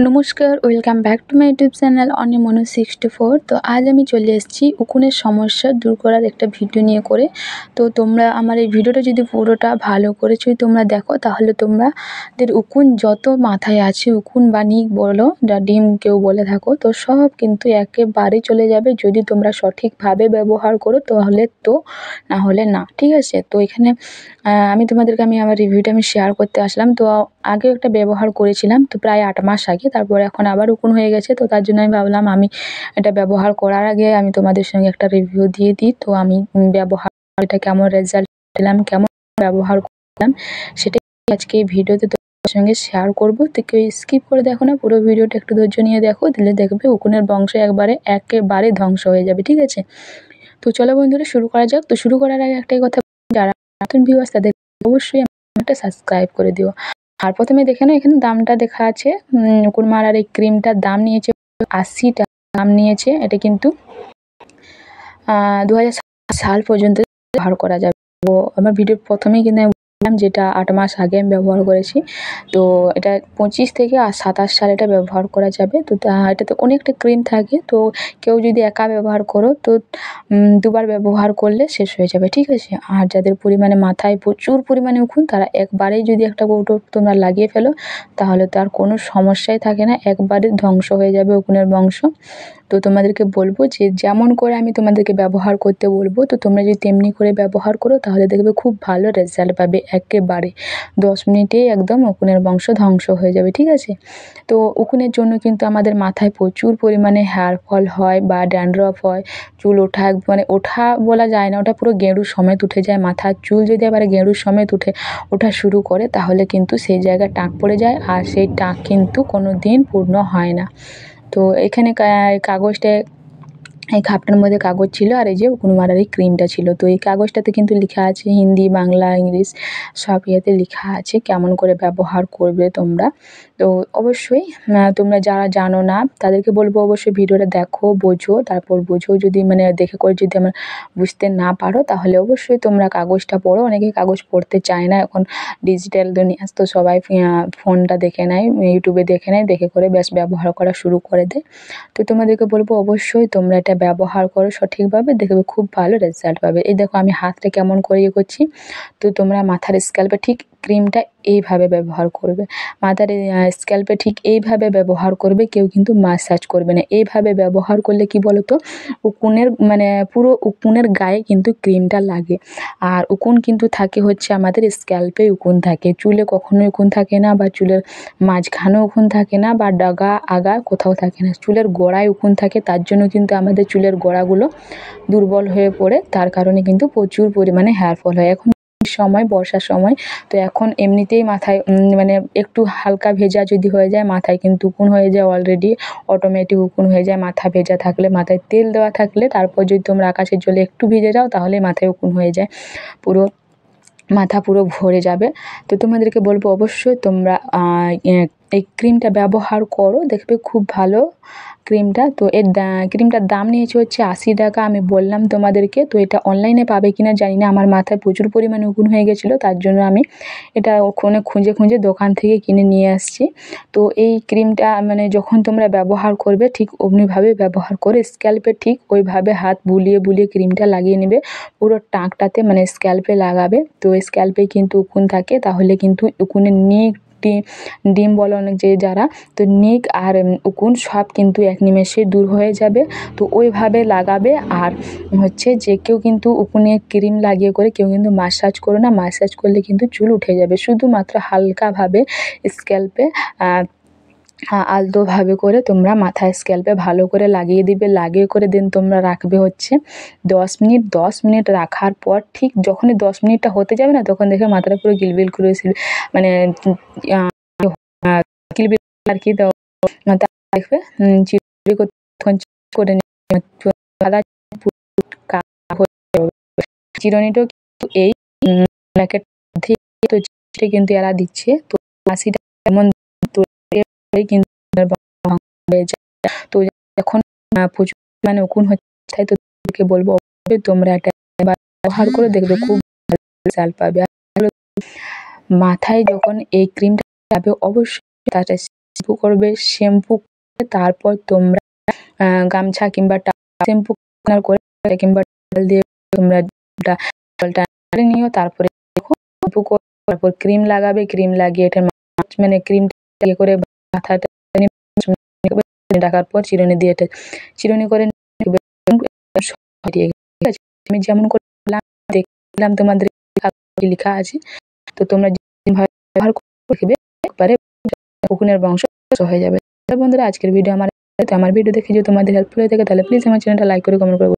নমস্কার, welcome back to my YouTube channel Animonu 64। তো আজ আমি চলে এসেছি উকুনের সমস্যা দূর করার একটা ভিডিও নিয়ে করে। তো তোমরা আমার এই ভিডিওটা যদি পুরোটা ভালো করে তোমরা দেখো, তাহলে তোমাদের উকুন যত মাথায় আছে, উকুন বা নিক বলো, যা ডিম কেউ বলে থাকো, তো সব কিন্তু একেবারে চলে যাবে যদি তোমরা সঠিকভাবে ব্যবহার করো, তাহলে তো, না হলে না। ঠিক আছে? তো এখানে আমি তোমাদেরকে আমার রিভিউটা শেয়ার করতে আসলাম। তো আগেও একটা ব্যবহার করেছিলাম, তো প্রায় 8 মাস আগে। তারপরে এখন আবার উকুন হয়ে গেছে, তো তার জন্য আমি ভাবলাম আমি এটা ব্যবহার করার আগে আমি তোমাদের সঙ্গে একটা রিভিউ দিয়ে দিই। তো আমি ব্যবহার এটা কেমন রেজাল্ট পেলাম, কেমন ব্যবহার করলাম, সেটাই আজকে এই ভিডিওতে তোমাদের সঙ্গে শেয়ার করবো। তো কেউ স্কিপ করে দেখো না, পুরো ভিডিওটা একটু ধৈর্য নিয়ে দেখো, দিলে দেখবে উকুনের বংশ একেবারে ধ্বংস হয়ে যাবে। ঠিক আছে? তো চলো বন্ধুরা, শুরু করা যাক। তো শুরু করার আগে একটাই কথা, যারা নতুন ভিউয়ার্স তাদের অবশ্যই একটা সাবস্ক্রাইব করে দিও। আর প্রথমে দেখে নাও, এখানে দামটা দেখা আছে। উকুন মারার এই ক্রিমটার দাম নিয়েছে 80 টাকা দাম নিয়েছে। এটা কিন্তু 2007 সাল পর্যন্ত ব্যবহার করা যাবে। তো আমার ভিডিওর প্রথমেই কিন্তু যেটা 8 মাস আগে আমি ব্যবহার করেছি। তো এটা 25 থেকে 27 সালে এটা ব্যবহার করা যাবে। তো এটাতে অনেকটা ক্রিম থাকে। তো কেউ যদি একা ব্যবহার করো, তো দুবার ব্যবহার করলে শেষ হয়ে যাবে। ঠিক আছে? আর যাদের পরিমাণে মাথায় প্রচুর পরিমাণে উকুন, তারা একবারেই যদি একটা কৌটো তোমরা লাগিয়ে ফেলো, তাহলে তো আর কোনো সমস্যাই থাকে না, একবারে ধ্বংস হয়ে যাবে উকুনের বংশ। তো তোমাদেরকে বলবো যে যেমন করে আমি তোমাদেরকে ব্যবহার করতে বলবো, তো তোমরা যদি তেমনি করে ব্যবহার করো, তাহলে দেখবে খুব ভালো রেজাল্ট পাবে। একেবারে 10 মিনিটেই একদম উকুনের বংশ ধ্বংস হয়ে যাবে। ঠিক আছে? তো উকুনের জন্য কিন্তু আমাদের মাথায় প্রচুর পরিমাণে হেয়ার ফল হয় বা ড্যান্ড্রফ হয়, চুল ওঠা মানে ওঠা বলা যায় না, ওটা পুরো গেঁড়ুর সমেত উঠে যায়। মাথার চুল যদি আবার গেঁড়ুর সমেত ওঠা শুরু করে, তাহলে কিন্তু সেই জায়গায় টাক পড়ে যায়, আর সেই টাক কিন্তু কোনো দিন পূর্ণ হয় না। তো এখানে কাগজটায়, এই খাপটার মধ্যে কাগজ ছিল, আর এই যে উকুন মারার এই ক্রিমটা ছিল। তো এই কাগজটাতে কিন্তু লেখা আছে হিন্দি, বাংলা, ইংলিশ সব ইয়েতে লেখা আছে কেমন করে ব্যবহার করবে তোমরা। তো অবশ্যই তোমরা যারা জানো না, তাদেরকে বলবো অবশ্যই ভিডিওটা দেখো, বোঝো, তারপর বোঝো। যদি দেখে করে যদি আমার বুঝতে না পারো, তাহলে অবশ্যই তোমরা কাগজটা পড়ো। অনেকেই কাগজ পড়তে চায় না, এখন ডিজিটাল দুনিয়া, তো সবাই ফোনটা দেখে নেয়, ইউটিউবে দেখে নেয়, দেখে করে ব্যাস ব্যবহার করা শুরু করে দেয়। তো তোমাদেরকে বলবো অবশ্যই তোমরা এটা ব্যবহার করো সঠিকভাবে, দেখবে খুব ভালো রেজাল্ট পাবে। এই দেখো আমি হাতটা কেমন করে করছি। তো তোমরা মাথার স্ক্যাল্পে ঠিক ক্রিমটা এইভাবে ব্যবহার করবে, মাথার স্ক্যাল্পে ঠিক এইভাবে ব্যবহার করবে, কেউ কিন্তু মাসাজ করবে না। এইভাবে ব্যবহার করলে কি বলতো, উকুনের পুরো উকুনের গায়ে কিন্তু ক্রিমটা লাগে। আর উকুন কিন্তু থাকে হচ্ছে আমাদের স্ক্যাল্পে উকুন থাকে, চুলে কখনোই উকুন থাকে না, বা চুলের মাঝখানেও উকুন থাকে না, বা ডগা আগা কোথাও থাকে না, চুলের গোড়ায় উকুন থাকে। তার জন্য কিন্তু আমাদের চুলের গোড়াগুলো দুর্বল হয়ে পড়ে, তার কারণে কিন্তু প্রচুর পরিমাণে হেয়ার ফল হয়। এখন সময় বর্ষার সময়, তো এখন এমনিতেই মাথায় একটু হালকা ভেজা যদি হয়ে যায়, মাথায় কিন্তু উকুন হয়ে যায়, অলরেডি অটোমেটিক উকুন হয়ে যায়। মাথা ভেজা থাকলে, মাথায় তেল দেওয়া থাকলে, তারপর যদি তোমরা আকাশের জলে একটু ভিজে যাও, তাহলে মাথায় উকুন হয়ে যায়, পুরো মাথা পুরো ভরে যাবে। তো তোমাদেরকে বলবো অবশ্যই তোমরা এই ক্রিমটা ব্যবহার করো, দেখবে খুব ভালো ক্রিমটা। তো এর ক্রিমটার দাম নিয়েছে হচ্ছে 80 টাকা, আমি বললাম তোমাদেরকে। তো এটা অনলাইনে পাবে কিনা জানি না, আমার মাথায় প্রচুর পরিমাণে উকুন হয়ে গেছিলো, তার জন্য আমি এটা ওখানে খুঁজে খুঁজে দোকান থেকে কিনে নিয়ে আসছি। তো এই ক্রিমটা যখন তোমরা ব্যবহার করবে, ঠিক অমনিভাবে ব্যবহার করে স্ক্যাল্পে ঠিক ওইভাবে হাত বুলিয়ে বুলিয়ে ক্রিমটা লাগিয়ে নেবে পুরো টাকটাতে, স্ক্যাল্পে লাগাবে। তো স্ক্যাল্পে কিন্তু উকুন থাকে, তাহলে কিন্তু উকুনের নিক ডিম বলো অনেক যে যারা, তো নিক আর উকুন সব কিন্তু এক নিমেষে দূর হয়ে যাবে। তো ওইভাবে লাগাবে। আর হচ্ছে যে কেউ কিন্তু উকুনে ক্রিম লাগিয়ে করে কেউ কিন্তু মাসাজ করো না, মাসাজ করলে কিন্তু চুল উঠে যাবে। শুধুমাত্র হালকাভাবে স্ক্যাল্পে আলতোভাবে করে তোমরা মাথায় স্ক্যাল্পে ভালো করে লাগিয়ে দিবে, লাগিয়ে করে দেন তোমরা রাখবে হচ্ছে 10 মিনিট। 10 মিনিট রাখার পর ঠিক যখনই 10 মিনিটটা হতে যাবে না, তখন দেখে মাথাটা পুরো গিলবিল করে কিলবিল আর কি, তো দেখবে করে চিরুনিটাও কিন্তু এই কিন্তু এরা দিচ্ছে। তো 80 টাকা এমন কিন্তু তো এখন প্রচুর উকুন হচ্ছে, তো তোকে বলবো তোমরা এটা ব্যবহার করে দেখবে খুব ভালো রেজাল্ট পাবে। মাথায় যখন এই ক্রিমটা লাগাবে, অবশ্যই তার শ্যাম্পু করবে, শ্যাম্পু করে তারপর তোমরা গামছা কিংবা শ্যাম্পু করে কিংবা টাওয়াল দিয়ে তোমরা জলটা নিও। তারপরে শ্যাম্পু করে তারপর ক্রিম লাগাবে, ক্রিম লাগিয়ে এটা মানে ক্রিমটা করে মাথাটা ঢাকার পর চিরুনি দিয়ে এটা চিরুনি করে ঠিক আছে। আমি যেমন করে দেখলাম তোমাদের লেখা আছে, তো তোমরা যেভাবে ব্যবহার করবে একবারে উকুনের বংশ হয়ে যাবে। বন্ধুরা, আজকের ভিডিও আমার ভিডিও দেখে যদি তোমাদের হেল্পফুল হয়ে থাকে তাহলে প্লিজ আমার চ্যানেলটা লাইক করে কমেন্ট করে